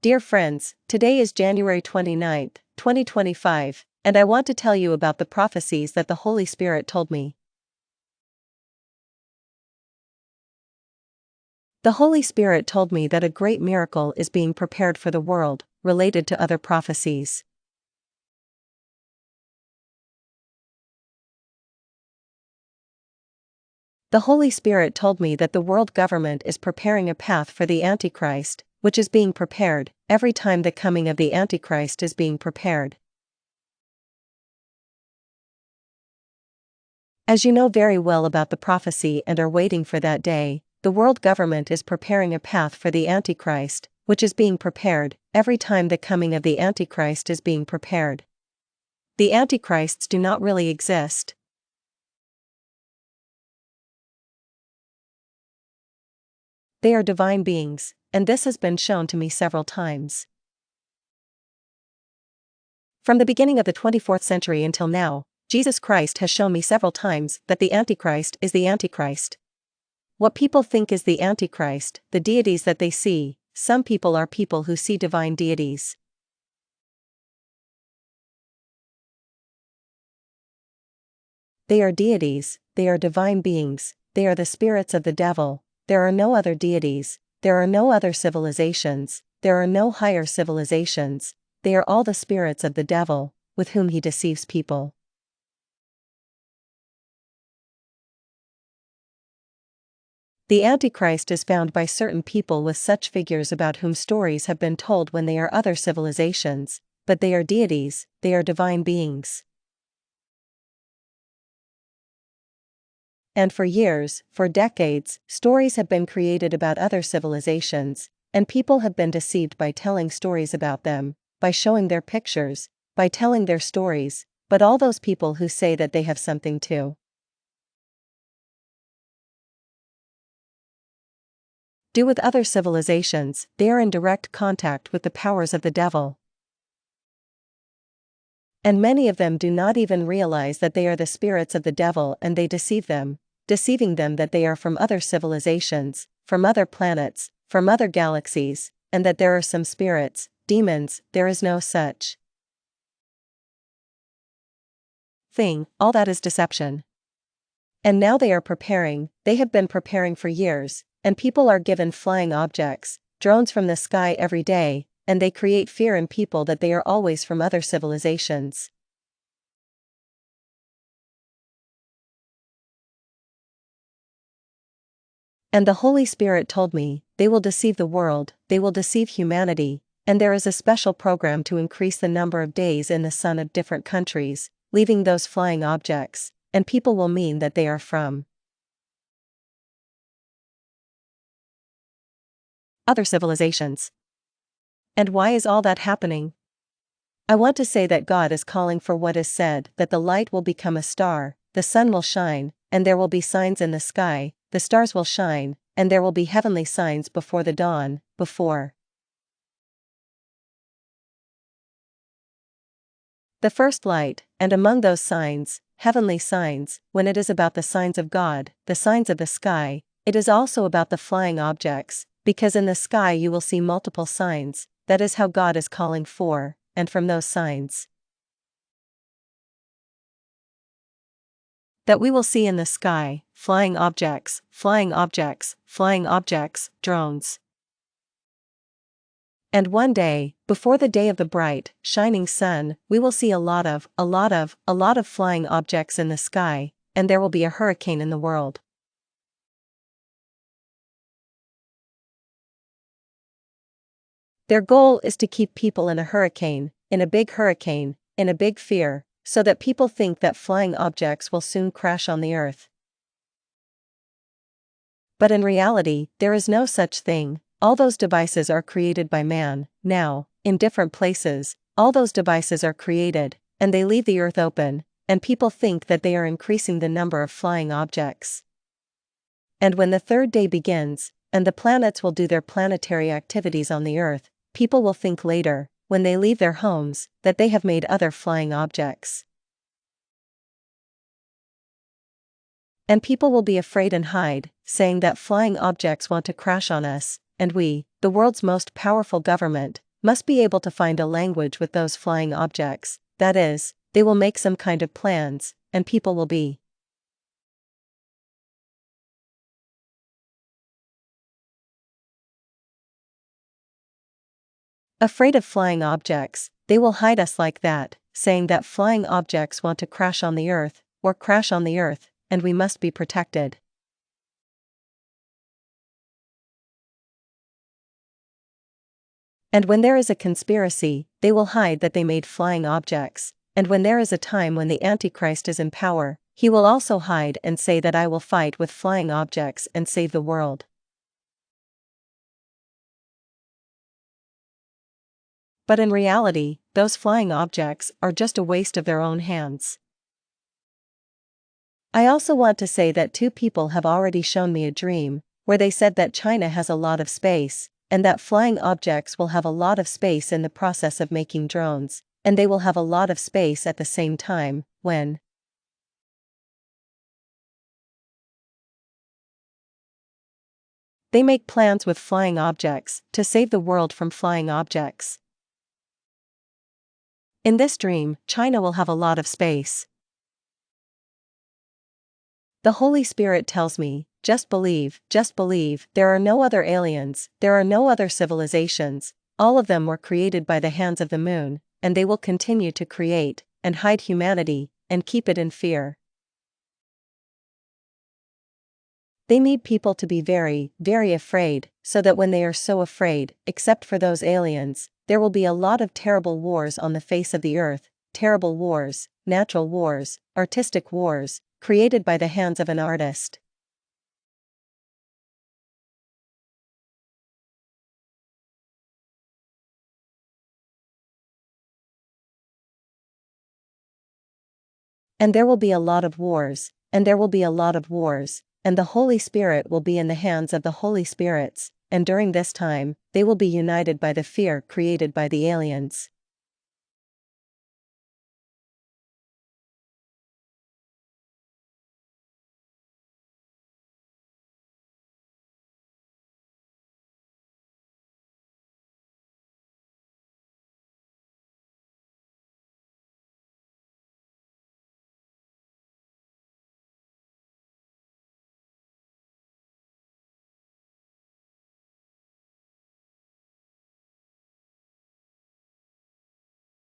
Dear friends, today is January 29th, 2025, and I want to tell you about the prophecies that the Holy Spirit told me. The Holy Spirit told me that a great miracle is being prepared for the world, related to other prophecies. The Holy Spirit told me that the world government is preparing a path for the Antichrist, which is being prepared, every time the coming of the Antichrist is being prepared. As you know very well about the prophecy and are waiting for that day, the world government is preparing a path for the Antichrist, which is being prepared, every time the coming of the Antichrist is being prepared. The Antichrists do not really exist. They are divine beings, and this has been shown to me several times. From the beginning of the 24th century until now, Jesus Christ has shown me several times that the Antichrist is the Antichrist. What people think is the Antichrist, the deities that they see, some people are people who see divine deities. They are deities, they are divine beings, they are the spirits of the devil. There are no other deities, there are no other civilizations, there are no higher civilizations, they are all the spirits of the devil, with whom he deceives people. The Antichrist is found by certain people with such figures about whom stories have been told when they are other civilizations, but they are deities, they are divine beings. And for years, for decades, stories have been created about other civilizations, and people have been deceived by telling stories about them, by showing their pictures, by telling their stories, but all those people who say that they have something to do with other civilizations, they are in direct contact with the powers of the devil. And many of them do not even realize that they are the spirits of the devil, and they deceive them, deceiving them that they are from other civilizations, from other planets, from other galaxies, and that there are some spirits, demons. There is no such thing. All that is deception. And now they are preparing, they have been preparing for years, and people are given flying objects, drones from the sky every day, and they create fear in people that they are always from other civilizations. And the Holy Spirit told me, they will deceive the world, they will deceive humanity, and there is a special program to increase the number of days in the sun of different countries, leaving those flying objects, and people will mean that they are from other civilizations. And why is all that happening? I want to say that God is calling for what is said, that the light will become a star, the sun will shine, and there will be signs in the sky, the stars will shine, and there will be heavenly signs before the dawn, before the first light, and among those signs, heavenly signs. When it is about the signs of God, the signs of the sky, it is also about the flying objects, because in the sky you will see multiple signs. That is how God is calling for, and from those signs that we will see in the sky, flying objects, flying objects, flying objects, drones. And one day, before the day of the bright, shining sun, we will see a lot of flying objects in the sky, and there will be a hurricane in the world. Their goal is to keep people in a hurricane, in a big hurricane, in a big fear, so that people think that flying objects will soon crash on the earth. But in reality, there is no such thing. All those devices are created by man. Now, in different places, all those devices are created, and they leave the earth open, and people think that they are increasing the number of flying objects. And when the third day begins, and the planets will do their planetary activities on the earth, people will think later, when they leave their homes, that they have made other flying objects. And people will be afraid and hide, saying that flying objects want to crash on us, and we, the world's most powerful government, must be able to find a language with those flying objects, that is, they will make some kind of plans, and people will be afraid of flying objects. They will hide us like that, saying that flying objects want to crash on the earth, or crash on the earth, and we must be protected. And when there is a conspiracy, they will hide that they made flying objects, and when there is a time when the Antichrist is in power, he will also hide and say that I will fight with flying objects and save the world. But in reality, those flying objects are just a waste of their own hands. I also want to say that two people have already shown me a dream, where they said that China has a lot of space, and that flying objects will have a lot of space in the process of making drones, and they will have a lot of space at the same time, when they make plans with flying objects to save the world from flying objects. In this dream, China will have a lot of space. The Holy Spirit tells me, just believe, there are no other aliens, there are no other civilizations, all of them were created by the hands of the moon, and they will continue to create, and hide humanity, and keep it in fear. They need people to be very, very afraid, so that when they are so afraid, except for those aliens, there will be a lot of terrible wars on the face of the earth, terrible wars, natural wars, artistic wars, created by the hands of an artist. And there will be a lot of wars, and there will be a lot of wars, and the Holy Spirit will be in the hands of the Holy Spirits, and during this time, they will be united by the fear created by the aliens.